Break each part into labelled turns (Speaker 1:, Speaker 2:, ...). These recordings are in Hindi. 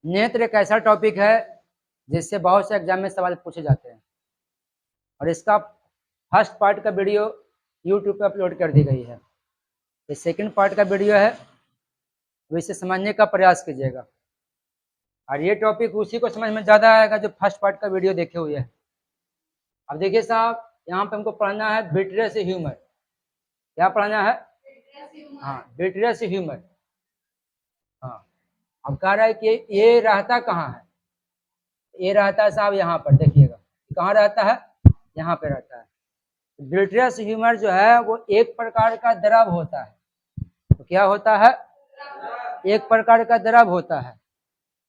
Speaker 1: नेत्र एक ऐसा टॉपिक है जिससे बहुत से एग्जाम में सवाल पूछे जाते हैं और इसका फर्स्ट पार्ट का वीडियो यूट्यूब पर अपलोड कर दी गई है। ये सेकंड पार्ट का वीडियो है, तो इसे समझने का प्रयास कीजिएगा और ये टॉपिक उसी को समझ में ज़्यादा आएगा जो फर्स्ट पार्ट का वीडियो देखे हुए है। अब देखिए साहब, यहाँ पे हमको पढ़ना है विट्रियस ह्यूमर। क्या पढ़ना है? हाँ, विट्रियस ह्यूमर। हाँ, अब कह रहा है कि ये रहता कहाँ है? ये रहता है साहब यहाँ पर, देखिएगा कहाँ रहता है, यहाँ पे रहता है। विट्रियस ह्यूमर जो है वो एक प्रकार का द्रव होता है। तो क्या होता है? एक प्रकार का द्रव होता है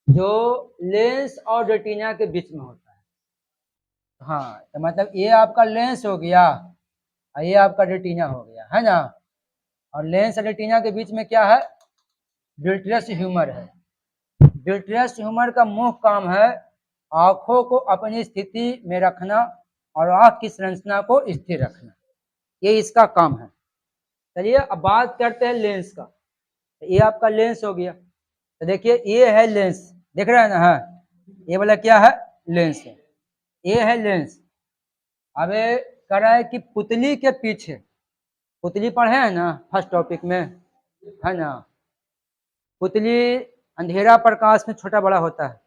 Speaker 1: जो लेंस और रेटिना के बीच में होता है। हाँ, तो मतलब ये आपका लेंस हो गया और ये आपका रेटिना हो गया, है ना। और लेंस और रेटिना के बीच में क्या है? विट्रियस ह्यूमर है। विट्रियस ह्यूमर का मुख्य काम है आंखों को अपनी स्थिति में रखना और आंख की संरचना को स्थिर रखना, ये इसका काम है। चलिए अब बात करते हैं लेंस का। तो ये आपका लेंस हो गया। तो देखिए ये है लेंस, देख रहे हैं ना। हाँ, ये वाला क्या है? लेंस है। ये है लेंस। अब कह रहा है कि पुतली के पीछे, पुतली पढ़े हैं ना फर्स्ट टॉपिक में, है ना। पुतली अंधेरा प्रकाश में छोटा बड़ा होता है।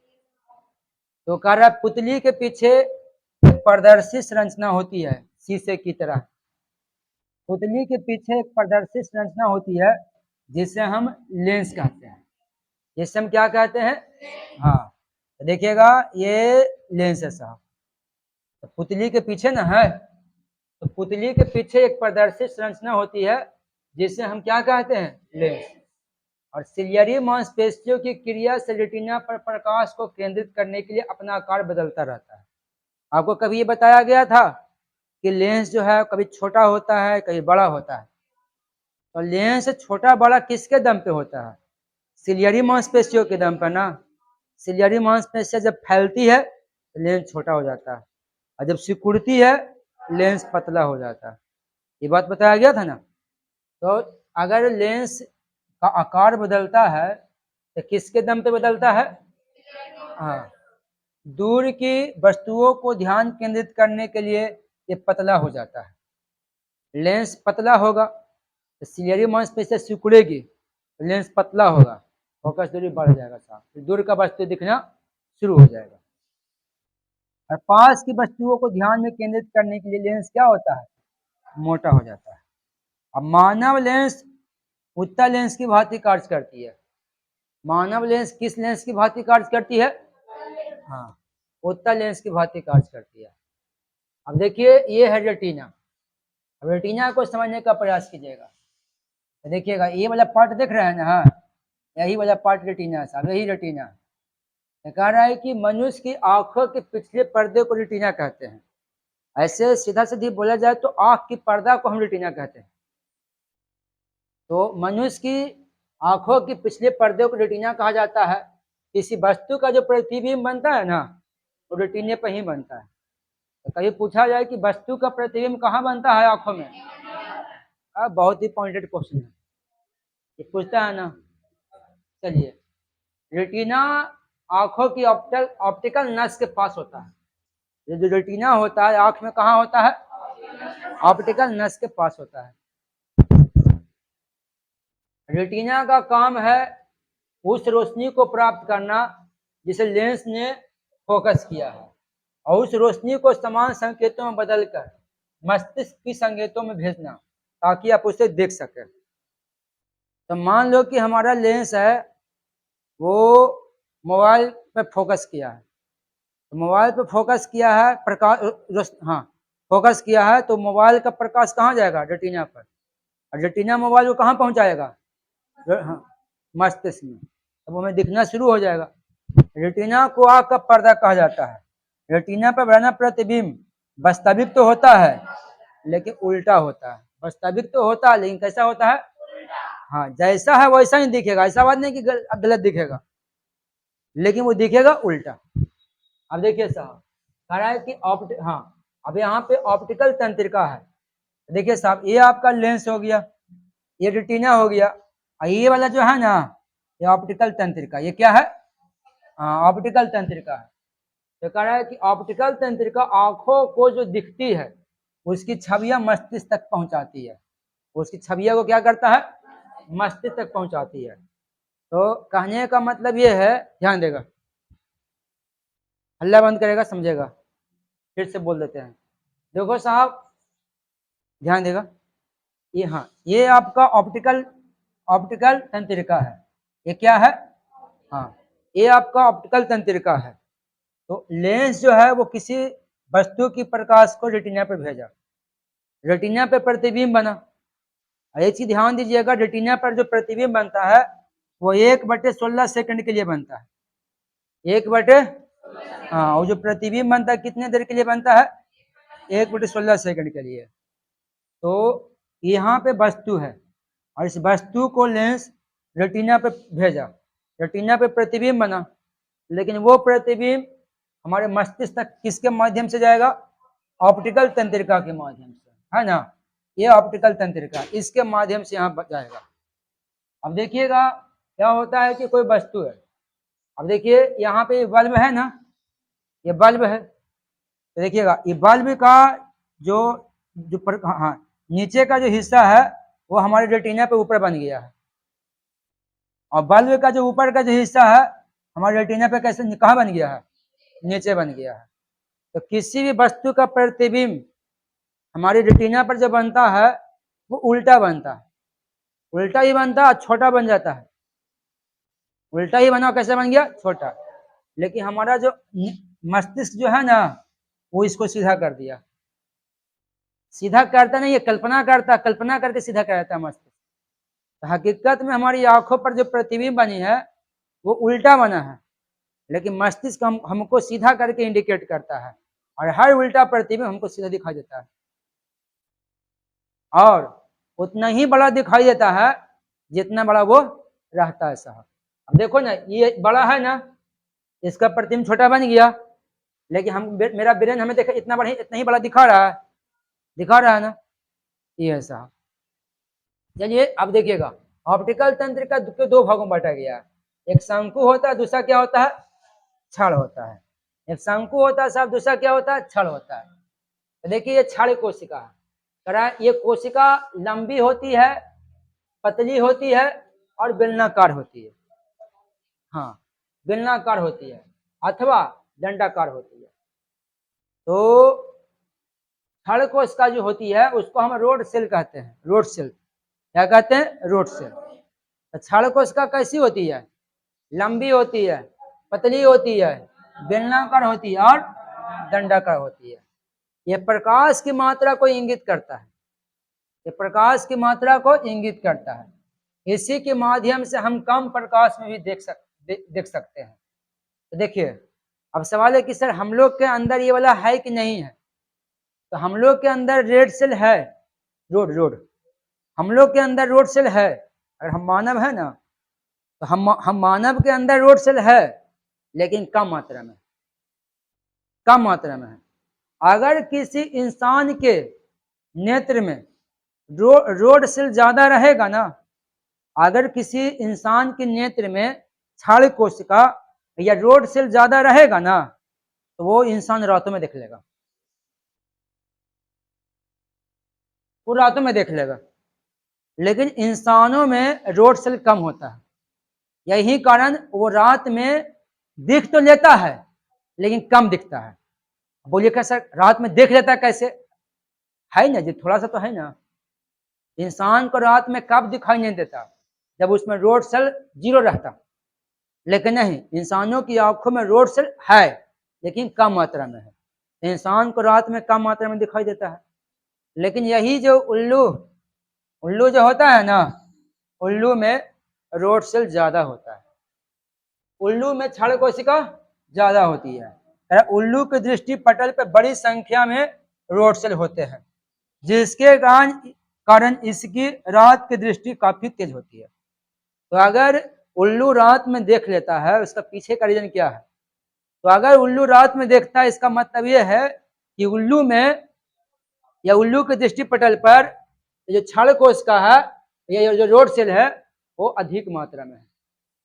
Speaker 1: तो कह रहा है पुतली के पीछे एक पारदर्शी संरचना होती है शीशे की तरह। पुतली के पीछे एक पारदर्शी संरचना होती है जिसे हम लेंस कहते हैं। जिसे हम क्या कहते हैं? हाँ, तो देखिएगा ये लेंस है साहब। तो पुतली के पीछे ना है, तो पुतली के पीछे एक पारदर्शी संरचना होती है जिसे हम क्या कहते हैं? लेंस। और सिलियरी मांसपेशियों की क्रिया से रेटिना पर प्रकाश को केंद्रित करने के लिए अपना आकार बदलता रहता है। आपको कभी ये बताया गया था कि लेंस जो है कभी छोटा होता है कभी बड़ा होता है। तो लेंस छोटा बड़ा किसके दम पे होता है? सिलियरी मांसपेशियों के दम पर ना। सिलियरी मांसपेशियां जब फैलती है तो लेंस छोटा हो जाता है और जब सिकुड़ती है लेंस पतला हो जाता है। ये बात बताया गया था ना। तो अगर लेंस का आकार बदलता है तो किसके दम पे बदलता है? हाँ, दूर की वस्तुओं को ध्यान केंद्रित करने के लिए ये पतला हो जाता है। लेंस पतला होगा तो सिलियरी मांसपेशियां सिकुड़ेगी, लेंस पतला होगा, फोकस दूरी बढ़ जाएगा साहब, फिर दूर का वस्तु दिखना शुरू हो जाएगा। और पास की वस्तुओं को ध्यान में केंद्रित करने के लिए लेंस क्या होता है? मोटा हो जाता है। अब मानव लेंस उत्तल लेंस की भांति कार्य करती है। मानव लेंस किस लेंस की भांति कार्य करती है? हाँ, उत्तल लेंस की भांति कार्य करती है। अब देखिए ये है रेटिना। अब रेटिना को समझने का प्रयास कीजिएगा। तो देखिएगा ये वाला पार्ट देख रहे हैं ना। हाँ, यही वाला पार्ट रेटिना है साहब, यही रेटिना है। कह रहा है कि मनुष्य की आंखों के पिछले पर्दे को रेटिना कहते हैं। ऐसे सीधा सीधी बोला जाए तो आंख की पर्दा को हम रेटिना कहते हैं। तो मनुष्य की आंखों के पिछले पर्दे को रेटिना कहा जाता है। किसी वस्तु का जो प्रतिबिंब बनता है ना वो रेटिने पर ही बनता है। तो कभी पूछा जाए कि वस्तु का प्रतिबिंब कहाँ बनता है आंखों में, बहुत ही पॉइंटेड क्वेश्चन है, ये पूछता है ना। चलिए, रेटिना आंखों की ऑप्टिकल नस के पास होता है। ये जो रेटिना होता है आंख में कहाँ होता है? ऑप्टिकल नस के पास होता है। रेटिना का काम है उस रोशनी को प्राप्त करना जिसे लेंस ने फोकस किया है और उस रोशनी को समान संकेतों में बदलकर मस्तिष्क की संकेतों में भेजना ताकि आप उसे देख सकें। तो मान लो कि हमारा लेंस है वो मोबाइल पे फोकस किया है। तो मोबाइल पे फोकस किया है, प्रकाश, हाँ फोकस किया है, तो मोबाइल का प्रकाश कहाँ जाएगा? रेटिना पर। और रेटिना मोबाइल को कहाँ पहुँचाएगा? हाँ, मस्तिष्क में। अब हमें दिखना शुरू हो जाएगा। रेटिना को आँख का पर्दा कहा जाता है। रेटिना पर बना प्रतिबिंब वास्तविक तो होता है लेकिन उल्टा होता है। वास्तविक तो होता है लेकिन कैसा होता है? हाँ, जैसा है वैसा ही दिखेगा। ऐसा बात नहीं कि गलत दिखेगा, लेकिन वो दिखेगा उल्टा। अब देखिए साहब, कह रहा है कि हाँ, अब यहाँ पे ऑप्टिकल तंत्रिका है। देखिए साहब, ये आपका लेंस हो गया, ये रेटिना हो गया, और ये वाला जो है ना ये ऑप्टिकल तंत्रिका। ये क्या है? ऑप्टिकल तंत्रिका है। तो कह रहा है कि ऑप्टिकल तंत्रिका आंखों को जो दिखती है उसकी छवियां मस्तिष्क तक पहुंचाती है, उसकी छवियां को क्या करता है, मस्तिष्क तक पहुंचाती है। तो कहने का मतलब ये है, ध्यान देगा, हल्ला बंद करेगा, समझेगा, फिर से बोल देते हैं। देखो साहब, ध्यान देगा, ये हाँ, ये आपका ऑप्टिकल ऑप्टिकल तंत्रिका है। ये क्या है, हाँ, ये आपका ऑप्टिकल तंत्रिका है। तो लेंस जो है वो किसी वस्तु की प्रकाश को रेटिना पर भेजा, रेटिना पे प्रतिबिंब बना। एक चीज ध्यान दीजिएगा, रेटिना पर जो प्रतिबिंब बनता है वो 1/16 सेकंड के लिए बनता है। 1 बटे, हाँ, वो जो प्रतिबिंब बनता है कितने देर के लिए बनता है, 1/16 सेकंड के लिए। तो यहाँ पे वस्तु है और इस वस्तु को लेंस रेटिना पे भेजा, रेटिना पे प्रतिबिंब बना, लेकिन वो प्रतिबिंब हमारे मस्तिष्क तक किसके माध्यम से जाएगा, ऑप्टिकल तंत्रिका के माध्यम से, है ना। ये ऑप्टिकल तंत्रिका, इसके माध्यम से यहाँ जाएगा। अब देखिएगा क्या होता है कि कोई वस्तु है, अब देखिए यहाँ पे बल्ब है ना, ये बल्ब है। तो देखिएगा ये बल्ब का जो जो हाँ, नीचे का जो हिस्सा है वो हमारे रेटिना पे ऊपर बन गया है, और बल्ब का जो ऊपर का जो हिस्सा है हमारे रेटिना पे कैसे, कहाँ बन गया है, नीचे बन गया है। तो किसी भी वस्तु का प्रतिबिंब हमारी रेटिना पर जो बनता है वो उल्टा बनता है, उल्टा ही बनता है, छोटा बन जाता है। उल्टा ही बना, कैसे बन गया, छोटा। लेकिन हमारा जो मस्तिष्क जो है ना वो इसको सीधा कर दिया, सीधा करता नहीं है, कल्पना करता, कल्पना करके सीधा करता है मस्तिष्क। तो हकीकत में हमारी आंखों पर जो प्रतिबिंब बनी है वो उल्टा बना है, लेकिन मस्तिष्क हमको सीधा करके इंडिकेट करता है, और हर उल्टा प्रतिबिंब हमको सीधा दिखाई देता है, और उतना ही बड़ा दिखाई देता है जितना बड़ा वो रहता है साहब। अब देखो ना, ये बड़ा है ना, इसका प्रतिबिंब छोटा बन गया, लेकिन हम मेरा ब्रेन हमें देखा इतना बड़ा, इतना ही बड़ा दिखा रहा है, दिखा रहा है ना, ये है साहब। चलिए अब देखिएगा, ऑप्टिकल तंत्र के दो भागों में बांटा गया है, एक शंकु होता है, दूसरा क्या होता है, छड़ होता है। एक शंकु होता है साहब, दूसरा क्या होता है, छड़ होता है। तो देखिए ये छड़ कोशिका है, ये कोशिका लंबी होती है, पतली होती है और बेलनाकार होती है, हाँ, बेलनाकार होती है अथवा दंडाकार होती है। तो छड़ कोशिका जो होती है उसको हम रोड सेल कहते हैं, रोड सेल, क्या कहते हैं, रोड सेल। तो छड़ कोशिका कैसी होती है, लंबी होती है, पतली होती है, बेलनाकार होती है और दंडाकार होती है। यह प्रकाश की मात्रा को इंगित करता है, ये प्रकाश की मात्रा को इंगित करता है। इसी के माध्यम से हम कम प्रकाश में भी देख सकते हैं। तो देखिए अब सवाल है कि सर हम लोग के अंदर ये वाला है कि नहीं है, तो हम लोग के अंदर रेड सेल है, रोड हम लोग के अंदर रोड सेल है। अगर हम मानव है ना, तो हम मानव के अंदर रोड सेल है, लेकिन कम मात्रा में, कम मात्रा में है। अगर किसी इंसान के नेत्र में रोड सेल ज्यादा रहेगा ना, अगर किसी इंसान के नेत्र में छाल कोशिका या रोड सेल ज्यादा रहेगा ना, तो वो इंसान रातों में देख लेगा, वो रातों में देख लेगा। लेकिन इंसानों में रोड सेल कम होता है, यही कारण वो रात में दिख तो लेता है लेकिन कम दिखता है। बोलिए कैसे रात में देख लेता है, कैसे है ना जी, थोड़ा सा तो है ना। इंसान को रात में कब दिखाई नहीं देता, जब उसमें रोड सेल जीरो रहता। लेकिन नहीं, इंसानों की आंखों में रोड सेल है लेकिन कम मात्रा में है, इंसान को रात में कम मात्रा में दिखाई देता है। लेकिन यही जो उल्लू जो होता है ना, उल्लू में रोड सेल ज्यादा होता है, उल्लू में छड़ कोशिका ज्यादा होती है। उल्लू के दृष्टि पटल पर बड़ी संख्या में रोड सेल होते हैं, जिसके कारण इसकी रात की दृष्टि काफी तेज होती है। तो अगर उल्लू रात में देख लेता है, उसका पीछे का रीजन क्या है, तो अगर उल्लू रात में देखता है, इसका मतलब यह है कि उल्लू में या उल्लू के दृष्टि पटल पर जो छड़ कोशिका है या जो रोड सेल है वो अधिक मात्रा में है,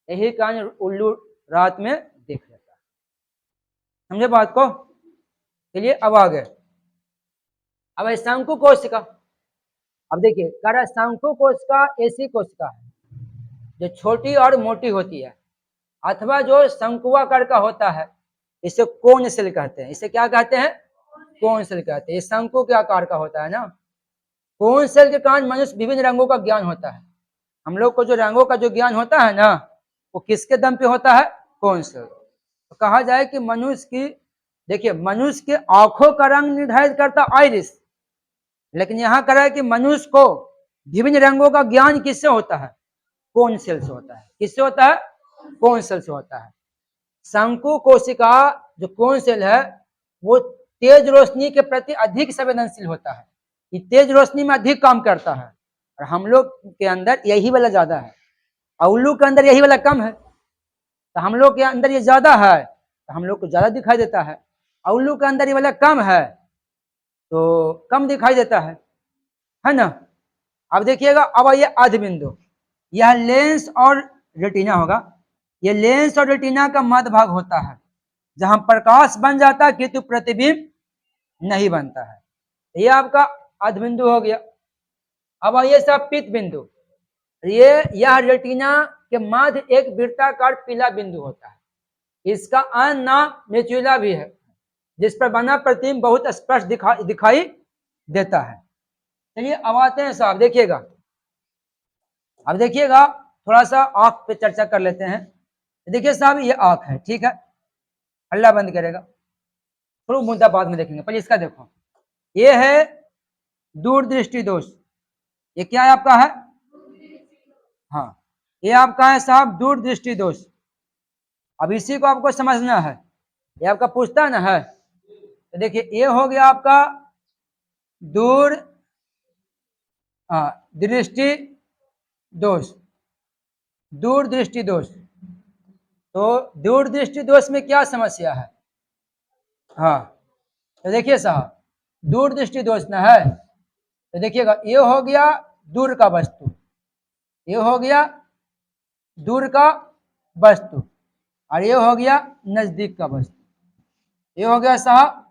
Speaker 1: यही कारण उल्लू रात में देख समझे बात को? चलिए अब आगे। अब है शंकु कोशिका। अब देखिए कह रहा है शंकु कोशिका ऐसी कोशिका है जो छोटी और मोटी होती है अथवा जो शंकुआकार का होता है, इसे कोन सेल कहते हैं। इसे क्या कहते हैं? कोन सेल कहते हैं। ये शंकु के आकार का होता है ना। कोन सेल के कारण मनुष्य विभिन्न रंगों का ज्ञान होता है। हम लोग को जो रंगों का जो ज्ञान होता है ना, वो किसके दम पे होता है? कोन सेल। तो कहा जाए कि मनुष्य की, देखिए मनुष्य के आंखों का रंग निर्धारित करता आइरिस, लेकिन यहाँ कह रहा है कि मनुष्य को विभिन्न रंगों का ज्ञान किससे होता है? कोन सेल से होता है। किससे होता है? कोन सेल से होता है। शंकु कोशिका जो कोन सेल है वो तेज रोशनी के प्रति अधिक संवेदनशील होता है। ये तेज रोशनी में अधिक काम करता है और हम लोग के अंदर यही वाला ज्यादा है, उल्लू के अंदर यही वाला कम है। तो हम लोग के अंदर ये ज्यादा है तो हम लोग को ज्यादा दिखाई देता है, उल्लू के अंदर ये वाला कम है तो कम दिखाई देता है ना। अब देखिएगा, अब ये आधि बिंदु, यह लेंस और रेटिना होगा। ये लेंस और रेटिना का मध्य भाग होता है जहां प्रकाश बन जाता है किंतु प्रतिबिंब नहीं बनता है। ये आपका आधि बिंदु हो गया। अब आइए सब पित्त बिंदु। यह रेटिना के मध्य एक वृत्ताकार पीला बिंदु होता है। इसका अन्य नाम मेचुला भी है, जिस पर बना प्रतिबिंब बहुत स्पष्ट दिखाई देता है। चलिए अब आते हैं साहब, देखिएगा। अब देखिएगा थोड़ा सा आंख पे चर्चा कर लेते हैं। देखिए साहब ये आंख है, ठीक है, अल्लाह बंद करेगा, थोड़ा मुद्दा बाद में देखेंगे, पहले इसका देखो। ये है दूरदृष्टि दोष। ये क्या है आपका है? हाँ, ये आपका है साहब दूरदृष्टि दोष। अब इसी को आपको समझना है, ये आपका पूछता ना है। तो देखिए ये हो गया आपका दूर दृष्टि दोष, दूरदृष्टि दोष। तो दूरदृष्टि दोष में क्या समस्या है? हाँ, तो देखिए साहब दूरदृष्टि दोष ना है, तो देखिएगा ये हो गया दूर का वस्तु, ये हो गया दूर का वस्तु, और ये हो गया नजदीक का वस्तु। ये हो गया साहब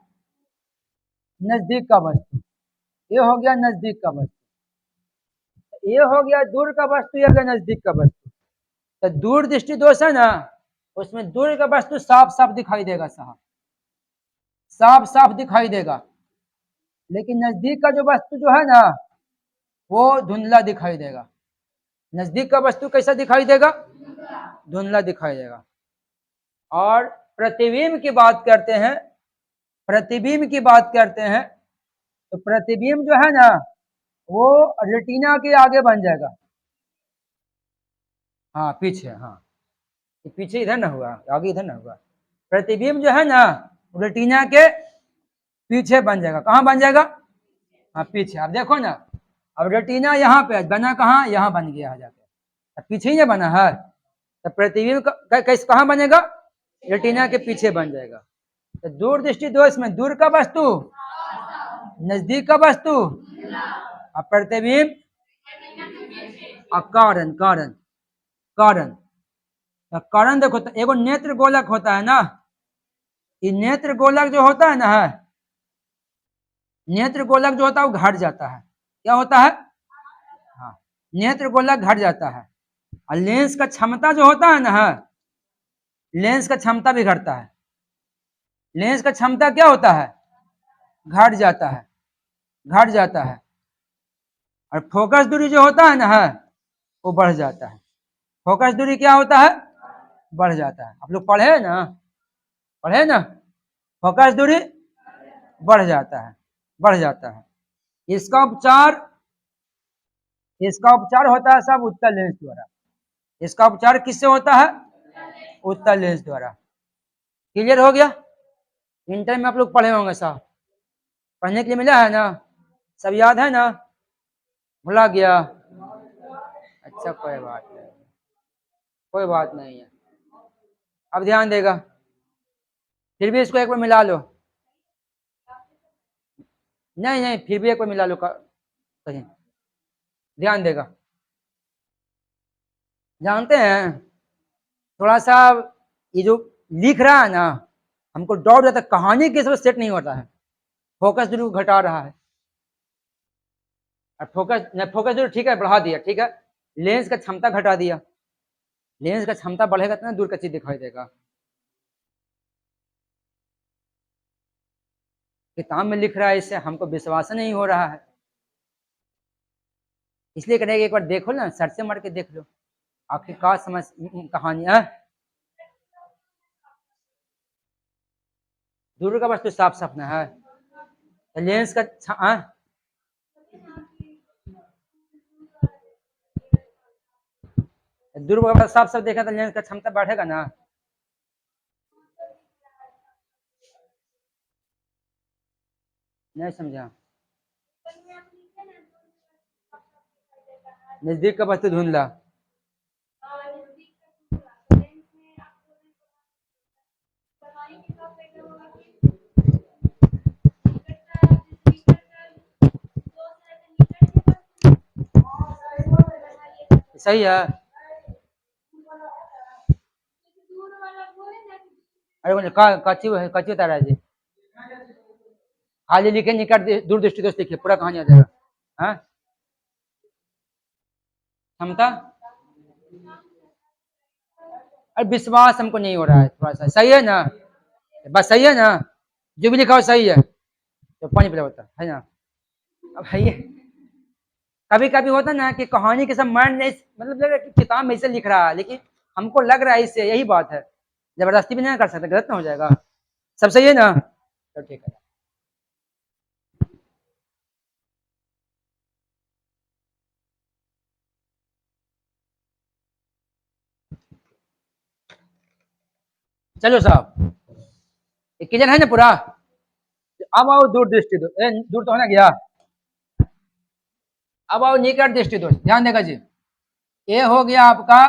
Speaker 1: नजदीक का वस्तु, ये हो गया नजदीक का वस्तु, ये हो गया दूर का वस्तु, ये हो गया नजदीक का वस्तु। तो दूर दृष्टि दोष है ना, उसमें दूर का वस्तु साफ साफ दिखाई देगा साहब, साफ साफ दिखाई देगा। लेकिन नजदीक का जो वस्तु जो है ना वो धुंधला दिखाई देगा। नजदीक का वस्तु कैसा दिखाई देगा? धुंधला दिखाई देगा। और प्रतिबिंब की बात करते हैं, प्रतिबिंब की बात करते हैं, तो प्रतिबिंब जो है ना वो रेटिना के आगे बन जाएगा। हाँ पीछे, हाँ पीछे इधर ना हुआ, आगे इधर ना हुआ। प्रतिबिंब जो है ना रेटिना के पीछे बन जाएगा। कहाँ बन जाएगा? हाँ पीछे। अब देखो ना, अब रेटिना यहाँ पे बना, कहाँ? यहाँ बन गया जाके, पीछे ही ना बना है, तो प्रतिबिंब कैसे कहाँ बनेगा? रेटिना के पीछे बन जाएगा। तो दूर दृष्टि दोष में दूर का वस्तु, नजदीक का वस्तु, और प्रतिबिंब कारण कारण कारण। तो कारण देखो, तो एगो नेत्र गोलक होता है ना, ये नेत्र गोलक जो होता है ना, नेत्र गोलक जो होता है वो घट जाता है। क्या होता है? हाँ, नेत्र गोलक घट जाता है। और लेंस का क्षमता जो होता है ना, लेंस का क्षमता भी घटता है। लेंस का क्षमता क्या होता है? घट जाता है, घट जाता है। और फोकस दूरी जो होता है ना वो बढ़ जाता है। फोकस दूरी क्या होता है? बढ़ जाता है। आप लोग पढ़े ना, पढ़े ना, फोकस दूरी बढ़ जाता है, बढ़ जाता है। इसका उपचार, इसका उपचार होता है सब उत्तल लेंस द्वारा। इसका उपचार किससे होता है? उत्तल लेंस द्वारा। क्लियर हो गया? इंटर में आप लोग पढ़े होंगे साहब, पढ़ने के लिए मिला है ना, सब याद है ना, भुला गया? अच्छा कोई बात नहीं, कोई बात नहीं है, अब ध्यान देगा। फिर भी इसको एक बार मिला लो, नहीं नहीं फिर भी एक बार मिला लो कहीं, ध्यान देगा। जानते हैं थोड़ा सा ये जो लिख रहा है ना, हमको डाउट रहता है कहानी किस वजह सेट नहीं होता है, फोकस दूरी को घटा रहा है। और फोकस दूरी ठीक है बढ़ा दिया, ठीक है, लेंस का क्षमता घटा दिया, लेंस का क्षमता बढ़ेगा तो ना दूर का चीज दिखाई देगा। किताब में लिख रहा है, इससे हमको विश्वास नहीं हो रहा है, इसलिए कहेंगे एक बार देखो ना, सर्च से मार के देख लो आखिर का समझ कहानी है। दूर का वस्तु साफ साफ ना है, लेंस का दूर का साफ साफ देखा तो लेंस का क्षमता बढ़ेगा ना। नहीं समझा, नजदीक का वस्तु धुंधला, सही है। अरे कच्ची बता रहा है जी, खाली लिखे निकट दूर दृष्टि दोष लिखिए, पूरा कहानी आ जाएगा। हाँ क्षमता, अरे विश्वास हमको नहीं हो रहा है थोड़ा सा, सही है ना, बस सही है ना, जो भी लिखा हो सही है, तो पानी पिला होता है ना। अब है ये कभी कभी होता ना कि कहानी के सब माइंड नहीं, मतलब लग रहा है कि किताब में इसे लिख रहा है, लेकिन हमको लग रहा है इससे, यही बात है, जबरदस्ती भी नहीं कर सकते, गलत ना हो जाएगा। सब सही है ना, तो ठीक है। चलो साहब, क्लियर है ना पूरा। अब आओ दूर दृष्टि दो, दूर तो होना गया। अब आओ निकट दृष्टि दोष, ध्यान देगा जी, ये हो गया आपका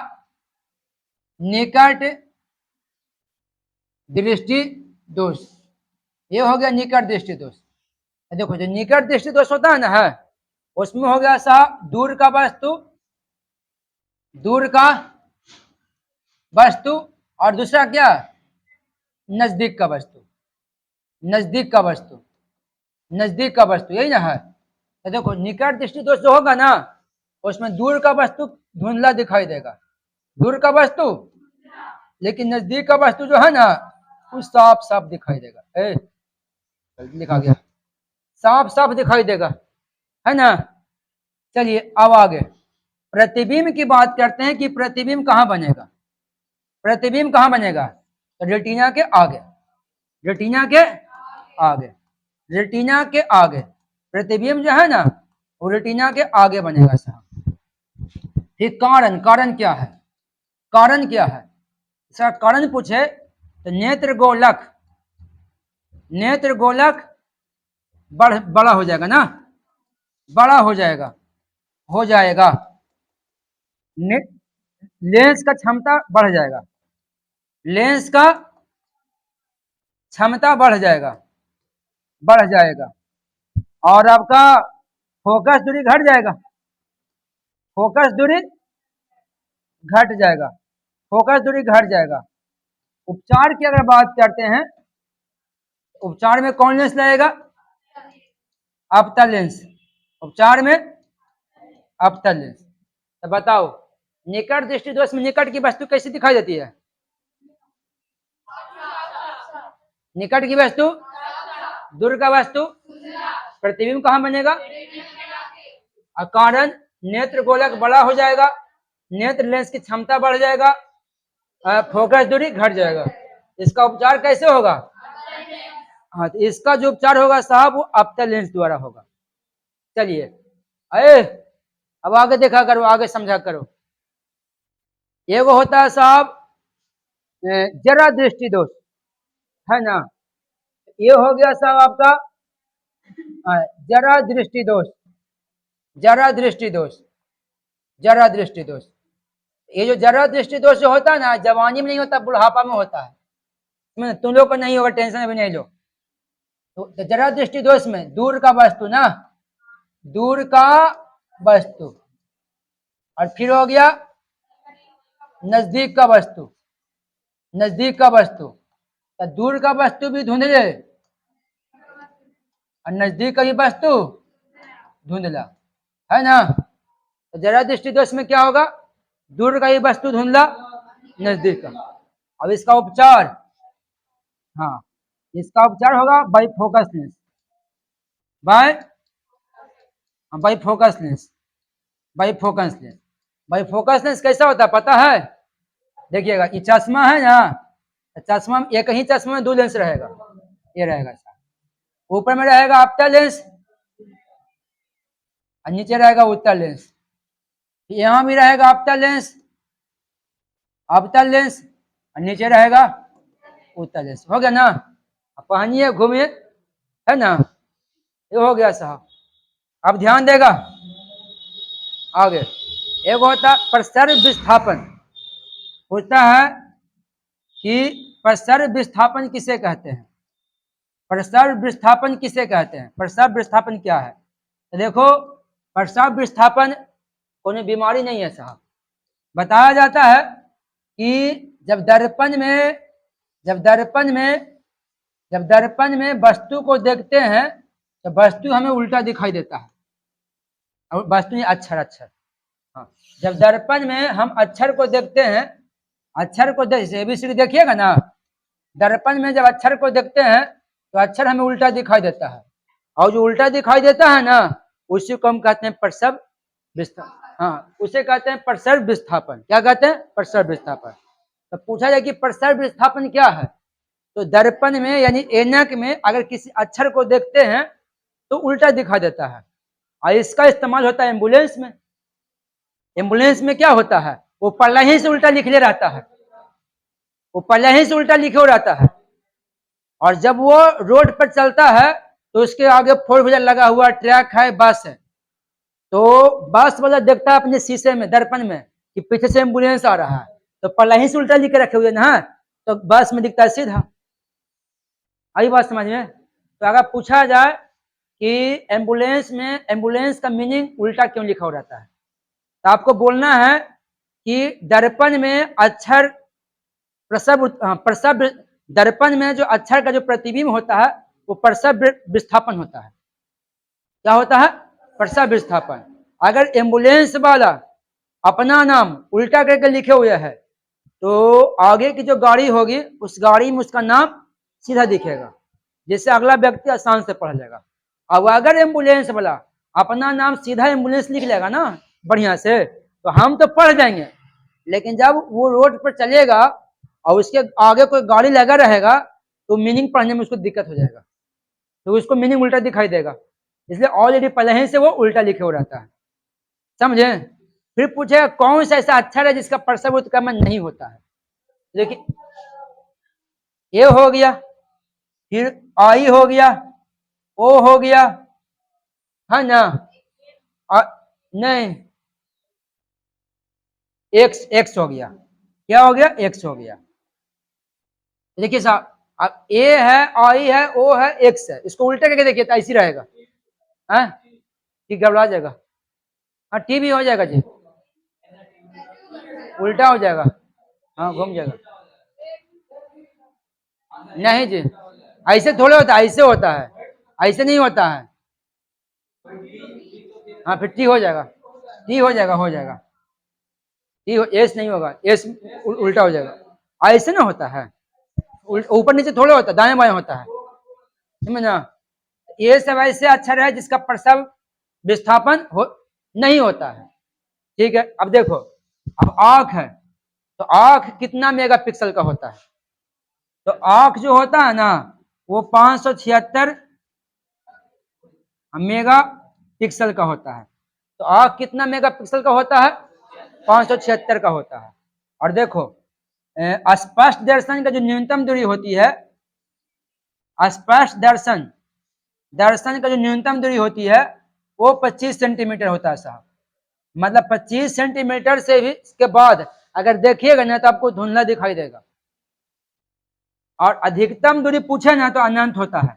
Speaker 1: निकट दृष्टि दोष, ये हो गया निकट दृष्टि दोष। देखो जो निकट दृष्टि दोष होता है ना, है उसमें हो गया साहब दूर का वस्तु, दूर का वस्तु, और दूसरा क्या, नजदीक का वस्तु, नजदीक का वस्तु, नजदीक का वस्तु, यही ना है। तो देखो निकट दृष्टि दोष जो होगा ना, उसमें दूर का वस्तु धुंधला दिखाई देगा, दूर का वस्तु, लेकिन नजदीक का वस्तु जो है ना वो साफ साफ दिखाई देगा। लिखा गया, साफ साफ दिखाई देगा, है ना। चलिए अब आगे प्रतिबिंब की बात करते हैं कि प्रतिबिंब कहाँ बनेगा, प्रतिबिंब कहाँ बनेगा, तो रेटिना के आगे, रेटिना के आगे, रेटिना के आगे प्रतिबिंब जो है ना वो रेटिना के आगे बनेगा साहब। फिर कारण, कारण क्या है, कारण क्या है, इसका कारण पूछे तो नेत्र गोलक, नेत्र गोलक बड़ा हो जाएगा ना, बड़ा हो जाएगा, हो जाएगा, लेंस का क्षमता बढ़ जाएगा, लेंस का क्षमता बढ़ जाएगा, बढ़ जाएगा, और आपका फोकस दूरी घट जाएगा, फोकस दूरी घट जाएगा, फोकस दूरी घट जाएगा। उपचार की अगर बात करते हैं, उपचार में कौन लेंस लगेगा, अवतल लेंस, उपचार में अवतल लेंस। तो बताओ निकट दृष्टि दोष में निकट की वस्तु कैसी दिखाई देती है, निकट की वस्तु, दूर का वस्तु, प्रतिबिंब कहां बनेगा, कारण नेत्र गोलक बड़ा हो जाएगा, नेत्र लेंस की क्षमता बढ़ जाएगा, फोकस दूरी घट जाएगा। इसका उपचार कैसे होगा, हाँ तो इसका जो उपचार होगा साहब वो अवतल लेंस द्वारा होगा। चलिए अरे अब आगे देखा करो, आगे समझा करो। एगो होता है साहब जरा दृष्टि दोष, है ना, ये हो गया साहब आपका जरा दृष्टि दोष, जरा दृष्टि दोष, जरा दृष्टि दोष। ये जो जरा दृष्टि दोष जो होता है ना जवानी में नहीं होता, बुढ़ापा में होता है, तुम लोग को नहीं होगा, टेंशन भी नहीं लो। तो जरा दृष्टि दोष में दूर का वस्तु ना, दूर का वस्तु, और फिर हो गया नजदीक का वस्तु, नजदीक का वस्तु। तो दूर का वस्तु भी धुंधले और नजदीक का भी वस्तु धुंधला, है ना। तो जरा दृष्टि दोष में क्या होगा, दूर का ही वस्तु धुंधला, नजदीक का। अब इसका उपचार, हाँ, इसका उपचार होगा bi focus lens, bi bi focus lens, bi focus lens. Bi focus lens कैसा होता है पता है, देखिएगा ये चश्मा है ना, चश्मा में एक ही चश्मा में दो लेंस रहेगा, ये रहेगा, ऊपर में रहेगा आपका लेंस और नीचे रहेगा उत्तर लेंस। यहां भी रहेगा आपका लेंस, अवतल लेंस और नीचे रहेगा उत्तर लेंस। हो गया ना, पहनिए घूमिए, है ना, ये हो गया साहब। अब ध्यान देगा आगे, एक होता प्रसर विस्थापन, होता है कि प्रसर विस्थापन किसे कहते हैं, प्रसर विस्थापन किसे कहते हैं, प्रसर विस्थापन क्या है। तो देखो प्रसर विस्थापन कोई बीमारी नहीं है साहब। बताया जाता है कि जब दर्पण में वस्तु को देखते हैं तो वस्तु हमें उल्टा दिखाई देता है, और वस्तु नहीं, अक्षर, हाँ, जब दर्पण में हम अक्षर को देखते हैं, अक्षर को ABCD देखिएगा ना, दर्पण में जब अक्षर को देखते हैं तो अक्षर हमें उल्टा दिखाई देता है, और जो उल्टा दिखाई देता है ना उसी को हम कहते हैं प्रसर विस्थापन, हाँ, उसे कहते हैं प्रसर विस्थापन। क्या कहते हैं, प्रसर विस्थापन। तो पूछा जाए कि प्रसर विस्थापन क्या है, तो दर्पण में यानी ऐनक में अगर किसी अक्षर को देखते हैं तो उल्टा दिखाई देता है, और इसका इस्तेमाल होता है एम्बुलेंस में। एम्बुलेंस में क्या होता है, वो पहले ही से उल्टा लिखले रहता है, वो पहले ही से उल्टा लिखे हो रहता है, और जब वो रोड पर चलता है तो उसके आगे 4 व्हीलर लगा हुआ, ट्रक है, बस है, तो बस वाला देखता है अपने शीशे में, दर्पण में, कि पीछे से एम्बुलेंस आ रहा है, तो पहले ही से उल्टा लिख के रखे हुए ना, तो बस में दिखता है सीधा। आई बात समझ में। तो अगर पूछा जाए कि एम्बुलेंस का मीनिंग उल्टा क्यों लिखा हो रहता है, तो आपको बोलना है कि दर्पण में अक्षर प्रसव दर्पण में जो अक्षर का जो प्रतिबिंब होता है वो प्रसव विस्थापन होता है। क्या होता है, प्रसव विस्थापन। अगर एम्बुलेंस वाला अपना नाम उल्टा करके लिखे हुए है तो आगे की जो गाड़ी होगी उस गाड़ी में उसका नाम सीधा दिखेगा, जिससे अगला व्यक्ति आसान से पढ़ लेगा। अब अगर एम्बुलेंस वाला अपना नाम सीधा एम्बुलेंस लिख लेगा ना बढ़िया से, तो हम तो पढ़ जाएंगे, लेकिन जब वो रोड पर चलेगा और उसके आगे कोई गाड़ी लगा रहेगा तो मीनिंग पढ़ने में उसको दिक्कत हो जाएगा, तो उसको मीनिंग उल्टा दिखाई देगा, इसलिए ऑलरेडी पहले ही से वो उल्टा लिखे हो रहता है। समझे। फिर पूछेगा कौन सा ऐसा अक्षर है जिसका प्रसव उत्क्रमण नहीं होता है। देखिए ए हो गया, फिर आई हो गया, ओ हो गया, है ना, नहीं, एक्स हो गया। क्या हो गया, एक्स हो गया। देखिए साहब, अब ए है, आई है, ओ है, एक्स है, इसको उल्टे करके देखिए तो ऐसी रहेगा, है कि घबरा जाएगा। हाँ टी भी हो जाएगा जी, उल्टा हो जाएगा, हाँ घूम जाएगा। नहीं जी, ऐसे थोड़े होता है, ऐसे होता है, ऐसे नहीं होता है। हाँ फिर टी हो जाएगा, टी हो जाएगा, हो जाएगा, टी हो, एस नहीं होगा, एस उल्टा हो जाएगा, ऐसे ना होता है, ऊपर नीचे थोड़ा होता है, दाएं बाएं होता है, समझना। ये सब ऐसे अक्षर है जिसका प्रसव विस्थापन नहीं होता है। ठीक है, अब देखो, अब आंख है, तो आंख कितना मेगापिक्सल का होता है, तो आंख जो होता है ना वो 576 मेगा पिक्सल का होता है। तो आंख कितना मेगापिक्सल का होता है, 576 का होता है। और देखो स्पष्ट दर्शन का जो न्यूनतम दूरी होती है, स्पष्ट दर्शन का जो न्यूनतम दूरी होती है वो 25 सेंटीमीटर होता है साहब। मतलब 25 सेंटीमीटर से भी के बाद अगर देखिएगा ना तो आपको धुंधला दिखाई देगा। और अधिकतम दूरी पूछे ना तो अनंत होता है।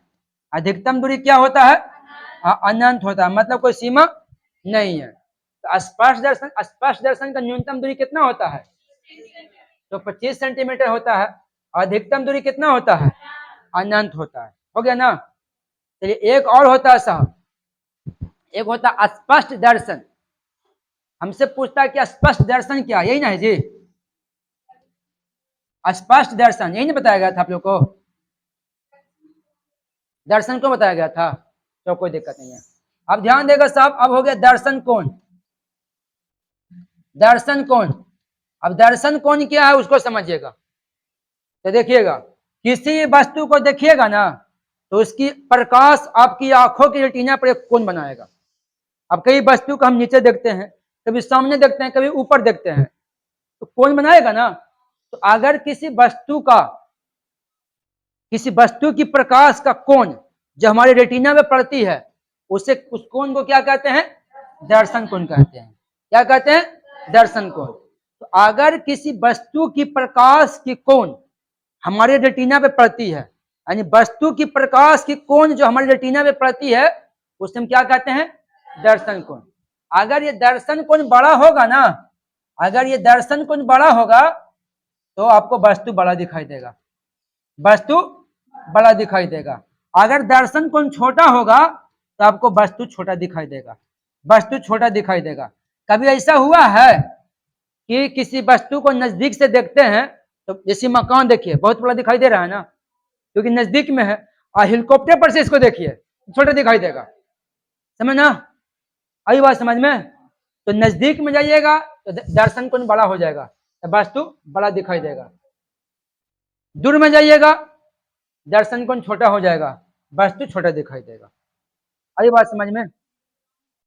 Speaker 1: अधिकतम दूरी क्या होता है, अनंत होता है, मतलब कोई सीमा नहीं है। तो स्पष्ट दर्शन का न्यूनतम दूरी कितना होता है, तो 25 सेंटीमीटर होता है। अधिकतम दूरी कितना होता है? अनंत होता है। हो गया ना? चलिए एक और होता है साहब, एक होता है स्पष्ट दर्शन। हमसे पूछता है कि स्पष्ट दर्शन क्या, यही ना है जी? स्पष्ट दर्शन यही नहीं बताया गया था आप लोग को? दर्शन को बताया गया था, तो कोई दिक्कत नहीं है। अब ध्यान देगा साहब, अब हो गया दर्शन कोण। दर्शन कोण, अब दर्शन कोण क्या है उसको समझिएगा। तो देखिएगा, किसी वस्तु को देखिएगा ना तो उसकी प्रकाश आपकी आंखों की रेटिना पर एक कोण बनाएगा। अब कई वस्तु को हम नीचे देखते हैं, कभी सामने देखते हैं, कभी ऊपर देखते हैं, तो कोण बनाएगा ना। तो अगर किसी वस्तु की प्रकाश का कोण जो हमारे रेटिना में पड़ती है, उसे उस कोण को क्या कहते हैं? दर्शन कोण कहते हैं। क्या कहते हैं? दर्शन कोण। तो अगर किसी वस्तु की प्रकाश की कोण हमारे रेटिना पे पड़ती है, यानी वस्तु की प्रकाश की कोण जो हमारे रेटिना पे पड़ती है, उसे हम क्या कहते हैं? दर्शन कोण। अगर ये दर्शन कोण बड़ा होगा ना, अगर ये दर्शन कोण बड़ा होगा तो आपको वस्तु बड़ा दिखाई देगा, वस्तु बड़ा दिखाई देगा। अगर दर्शन कोण छोटा होगा तो आपको वस्तु छोटा दिखाई देगा, वस्तु छोटा दिखाई देगा। कभी ऐसा हुआ है कि किसी वस्तु को नजदीक से देखते हैं, तो जैसे मकान देखिए बहुत बड़ा दिखाई दे रहा है ना, क्योंकि नजदीक में है। और हेलीकॉप्टर पर से इसको देखिए, छोटा दिखाई देगा। समझ ना? आई बात समझ में? तो नजदीक में जाइएगा तो दर्शन कोण बड़ा हो जाएगा, तो वस्तु बड़ा दिखाई देगा। दूर में जाइएगा दर्शन कोण छोटा हो जाएगा, वस्तु छोटा दिखाई देगा। आई बात समझ में?